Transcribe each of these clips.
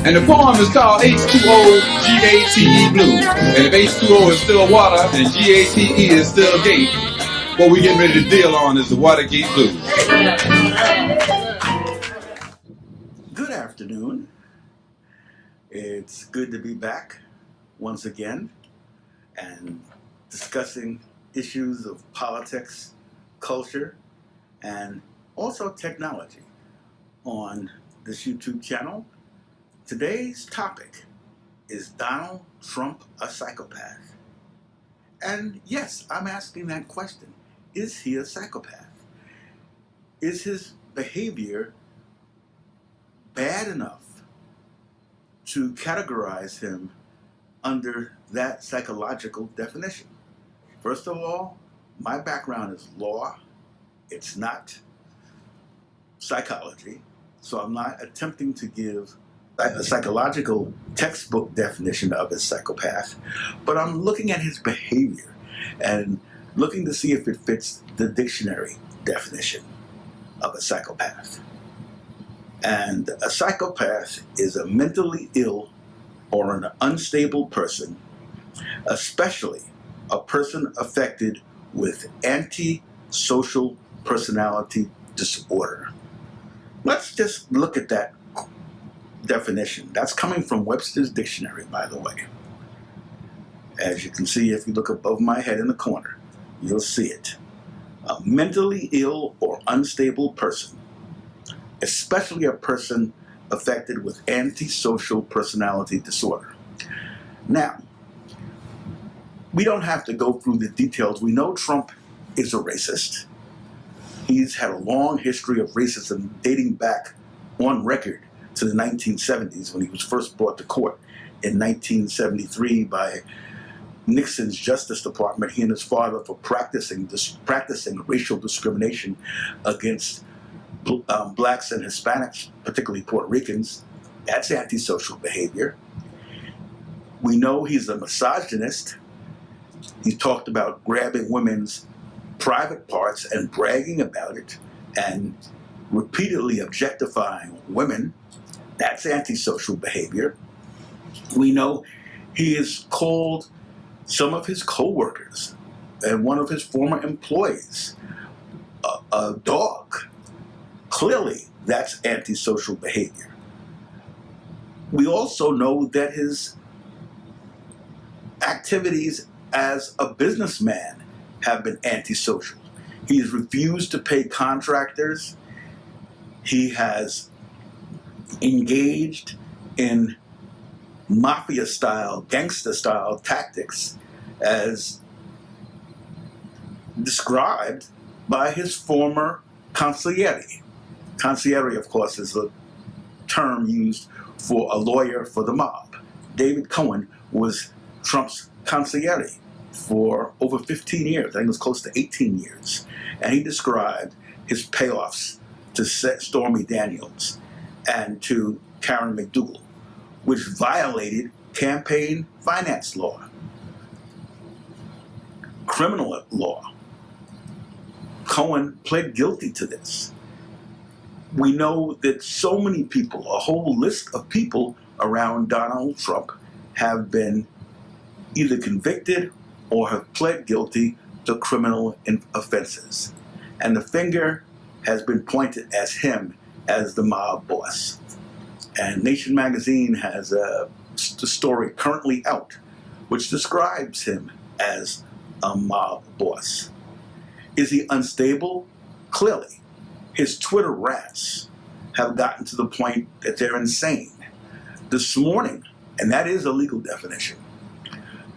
And the poem is called H2O GATE Blues. And if H2O is still water and GATE is still gate, what we getting ready to deal on is the Watergate Blues. Good afternoon. It's good to be back once again and discussing issues of politics, culture, and also technology on this YouTube channel. Today's topic is Donald Trump a psychopath? And yes, I'm asking that question. Is he a psychopath? Is his behavior bad enough to categorize him under that psychological definition? First of all, my background is law. It's not psychology, so I'm not attempting to give a psychological textbook definition of a psychopath, but I'm looking at his behavior and looking to see if it fits the dictionary definition of a psychopath. And a psychopath is a mentally ill or an unstable person, especially a person affected with antisocial personality disorder. Let's just look at that definition. That's coming from Webster's Dictionary, by the way. As you can see, if you look above my head in the corner, you'll see it. A mentally ill or unstable person, especially a person affected with antisocial personality disorder. Now, we don't have to go through the details. We know Trump is a racist. He's had a long history of racism dating back on record to the 1970s when he was first brought to court in 1973 by Nixon's Justice Department, he and his father, for practicing racial discrimination against blacks and Hispanics, particularly Puerto Ricans. That's antisocial behavior. We know he's a misogynist. He talked about grabbing women's private parts and bragging about it and repeatedly objectifying women. That's antisocial behavior. We know he has called some of his co-workers and one of his former employees a dog. Clearly, that's antisocial behavior. We also know that his activities as a businessman have been antisocial. He has refused to pay contractors. He has engaged in mafia-style, gangster-style tactics as described by his former consigliere. Consigliere, of course, is a term used for a lawyer for the mob. David Cohen was Trump's consigliere for over 15 years. I think it was close to 18 years. And he described his payoffs to Stormy Daniels and to Karen McDougal, which violated campaign finance law, criminal law. Cohen pled guilty to this. We know that so many people, a whole list of people around Donald Trump, have been either convicted or have pled guilty to criminal offenses. And the finger has been pointed at him as the mob boss. And Nation magazine has a story currently out which describes him as a mob boss. Is he unstable? Clearly. His Twitter rants have gotten to the point that they're insane. This morning, and that is a legal definition,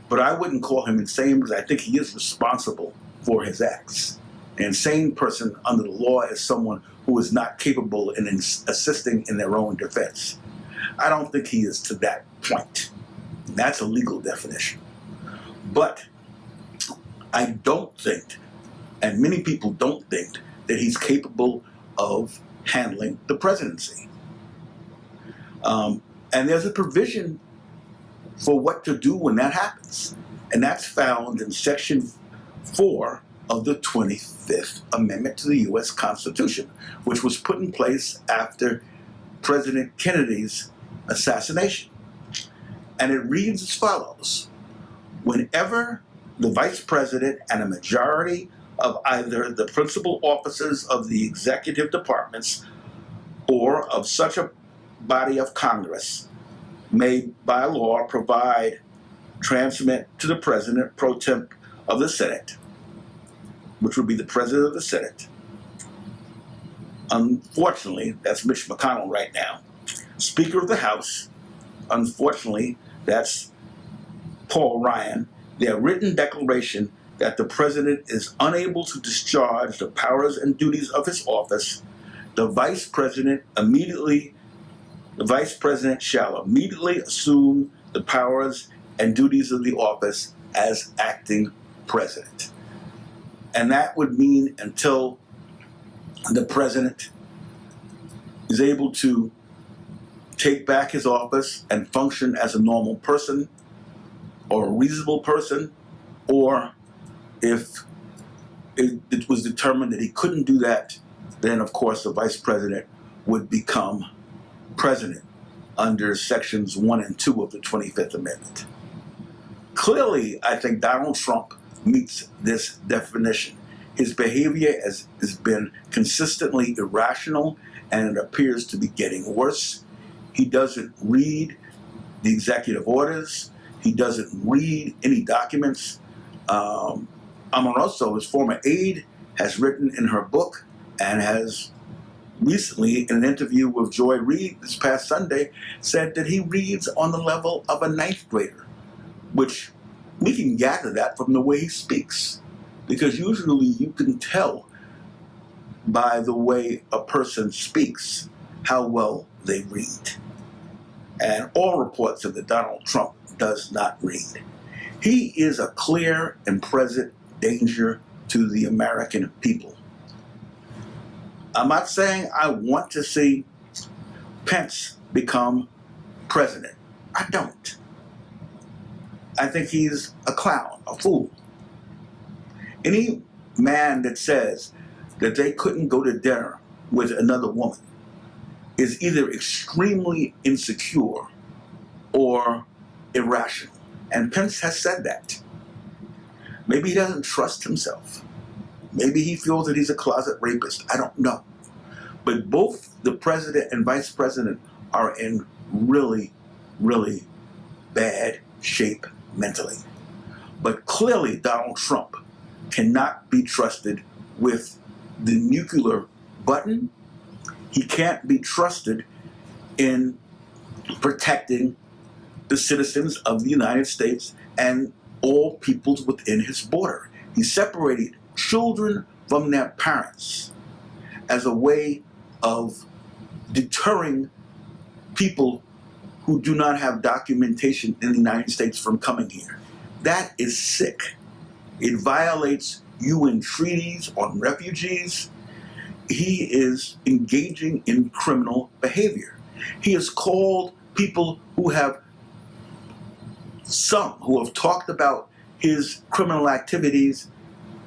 but I wouldn't call him insane because I think he is responsible for his acts. An insane person under the law is someone who is not capable in assisting in their own defense. I don't think he is to that point. That's a legal definition. But I don't think, and many people don't think, that he's capable of handling the presidency. And there's a provision for what to do when that happens. And that's found in Section 4 of the 25th Amendment to the U.S. Constitution, which was put in place after President Kennedy's assassination. And it reads as follows: whenever the vice president and a majority of either the principal officers of the executive departments or of such a body of Congress may by law provide, transmit to the president pro temp of the Senate, which would be the president of the Senate. Unfortunately, that's Mitch McConnell right now. Speaker of the House, unfortunately, that's Paul Ryan, their written declaration that the president is unable to discharge the powers and duties of his office, the vice president shall immediately assume the powers and duties of the office as acting president. And that would mean until the president is able to take back his office and function as a normal person or a reasonable person, or if it was determined that he couldn't do that, then of course the vice president would become president under sections 1 and 2 of the 25th Amendment. Clearly, I think Donald Trump meets this definition. His behavior has been consistently irrational, and it appears to be getting worse. He doesn't read the executive orders. He doesn't read any documents. Amoroso, his former aide, has written in her book and has recently, in an interview with Joy Reid this past Sunday, said that he reads on the level of a 9th grader, which we can gather that from the way he speaks, because usually you can tell by the way a person speaks how well they read. And all reports of that Donald Trump does not read. He is a clear and present danger to the American people. I'm not saying I want to see Pence become president. I don't. I think he's a clown, a fool. Any man that says that they couldn't go to dinner with another woman is either extremely insecure or irrational. And Pence has said that. Maybe he doesn't trust himself. Maybe he feels that he's a closet rapist. I don't know. But both the president and vice president are in really, really bad shape mentally. But clearly Donald Trump cannot be trusted with the nuclear button. He can't be trusted in protecting the citizens of the United States and all peoples within his border. He separated children from their parents. as a way of deterring people who do not have documentation in the United States from coming here. That is sick. It violates UN treaties on refugees. He is engaging in criminal behavior. He has called people who have talked about his criminal activities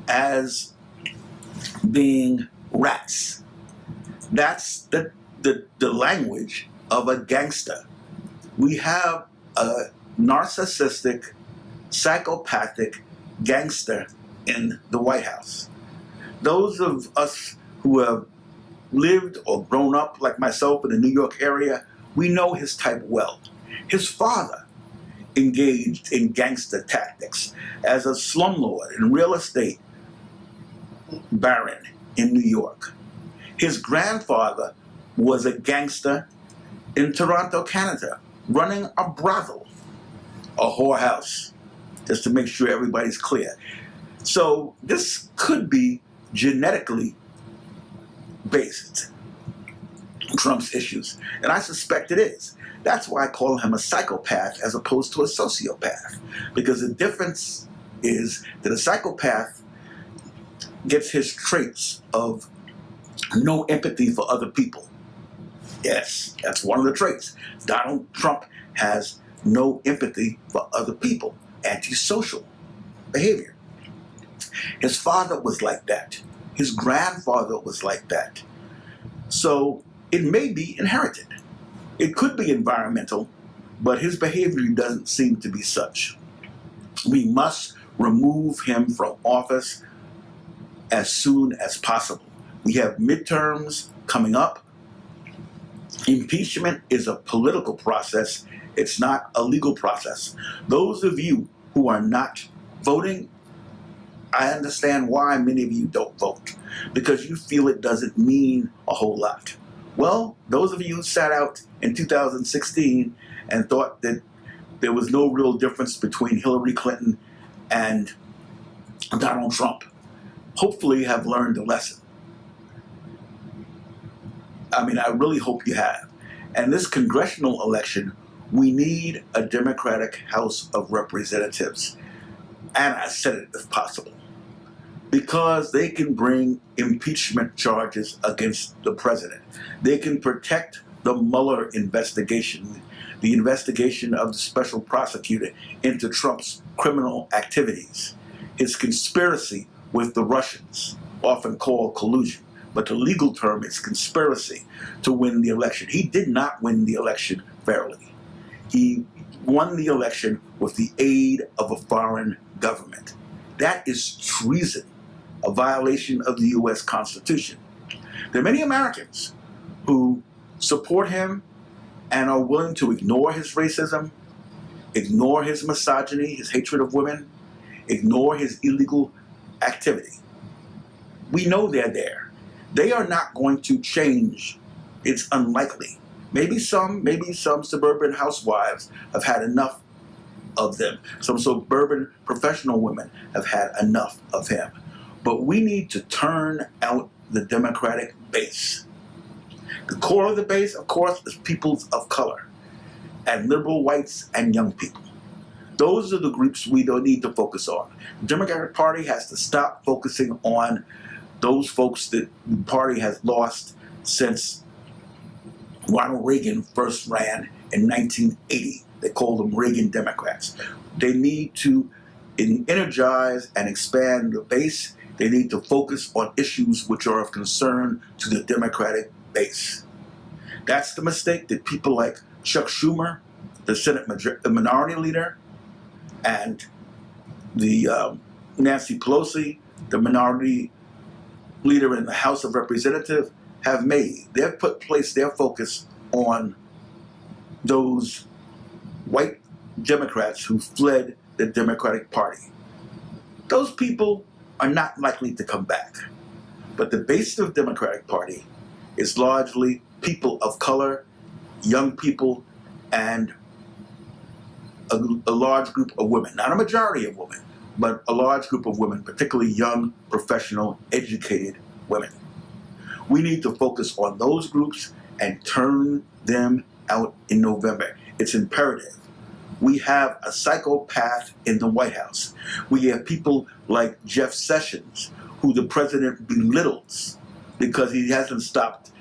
as being rats. That's the language of a gangster. We have a narcissistic, psychopathic gangster in the White House. Those of us who have lived or grown up like myself in the New York area, we know his type well. His father engaged in gangster tactics as a slumlord and real estate baron in New York. His grandfather was a gangster in Toronto, Canada, running a brothel, a whorehouse, just to make sure everybody's clear. So this could be genetically based, Trump's issues, and I suspect it is. That's why I call him a psychopath as opposed to a sociopath, because the difference is that a psychopath gets his traits of no empathy for other people. Yes, that's one of the traits. Donald Trump has no empathy for other people, antisocial behavior. His father was like that. His grandfather was like that. So it may be inherited. It could be environmental, but his behavior doesn't seem to be such. We must remove him from office as soon as possible. We have midterms coming up. Impeachment is a political process. It's not a legal process. Those of you who are not voting, I understand why many of you don't vote, because you feel it doesn't mean a whole lot. Well, those of you who sat out in 2016 and thought that there was no real difference between Hillary Clinton and Donald Trump, hopefully have learned a lesson. I mean, I really hope you have. And this congressional election, we need a Democratic House of Representatives, and I said it if possible, because they can bring impeachment charges against the president. They can protect the Mueller investigation, the investigation of the special prosecutor into Trump's criminal activities, his conspiracy with the Russians, often called collusion, but the legal term is conspiracy to win the election. He did not win the election fairly. He won the election with the aid of a foreign government. That is treason, a violation of the U.S. Constitution. There are many Americans who support him and are willing to ignore his racism, ignore his misogyny, his hatred of women, ignore his illegal activity. We know they're there. They are not going to change. It's unlikely. Maybe some suburban housewives have had enough of them. Some suburban professional women have had enough of him. But we need to turn out the Democratic base. The core of the base, of course, is people of color and liberal whites and young people. Those are the groups we don't need to focus on. The Democratic Party has to stop focusing on those folks that the party has lost since Ronald Reagan first ran in 1980. They call them Reagan Democrats. They need to energize and expand the base. They need to focus on issues which are of concern to the Democratic base. That's the mistake that people like Chuck Schumer, the Senate Minority Leader, and the Nancy Pelosi, the Minority Leader in the House of Representatives, have made. They've placed their focus on those white Democrats who fled the Democratic Party. Those people are not likely to come back. But the base of the Democratic Party is largely people of color, young people, and a large group of women. Not a majority of women, but a large group of women, particularly young, professional, educated women. We need to focus on those groups and turn them out in November. It's imperative. We have a psychopath in the White House. We have people like Jeff Sessions, who the president belittles because he hasn't stopped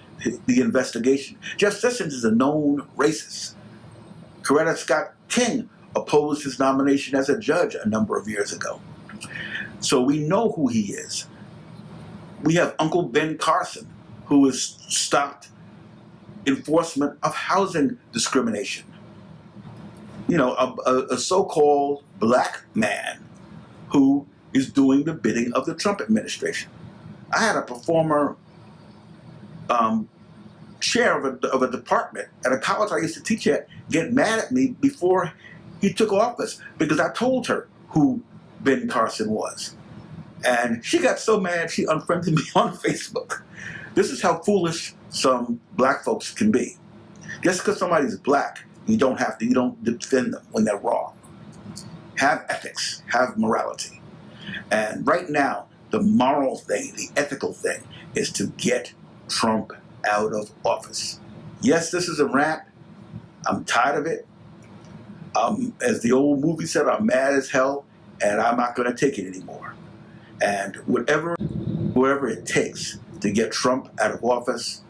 the investigation. Jeff Sessions is a known racist. Coretta Scott King opposed his nomination as a judge a number of years ago. So we know who he is. We have Uncle Ben Carson, who has stopped enforcement of housing discrimination. You know, a so-called black man who is doing the bidding of the Trump administration. I had a former chair of a department at a college I used to teach at get mad at me before he took office because I told her who Ben Carson was. And she got so mad she unfriended me on Facebook. This is how foolish some black folks can be. Just because somebody's black, you don't defend them when they're wrong. Have ethics, have morality. And right now, the moral thing, the ethical thing, is to get Trump out of office. Yes, this is a rant. I'm tired of it. As the old movie said, I'm mad as hell, and I'm not going to take it anymore. And whatever it takes to get Trump out of office,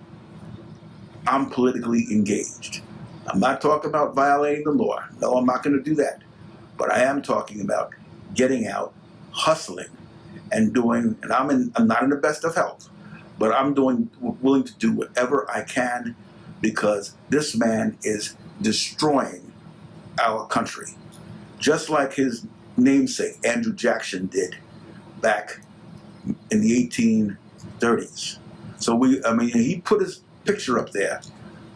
I'm politically engaged. I'm not talking about violating the law. No, I'm not going to do that. But I am talking about getting out, hustling, and doing, and I'm not in the best of health, but I'm willing to do whatever I can because this man is destroying our country. Just like his namesake, Andrew Jackson, did back in the 1830s. So he put his picture up there,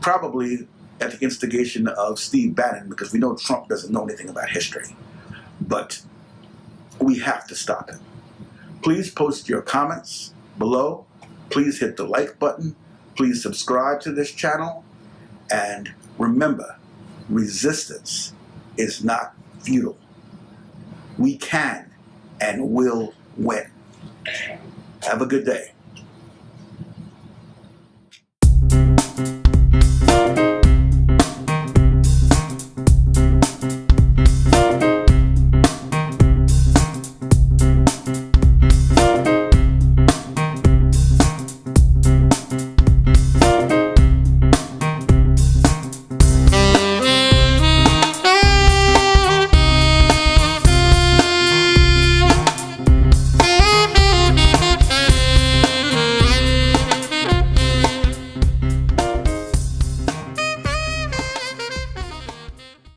probably at the instigation of Steve Bannon, because we know Trump doesn't know anything about history. But we have to stop him. Please post your comments below. Please hit the like button. Please subscribe to this channel. And remember, resistance is not futile. We can and will win. Have a good day.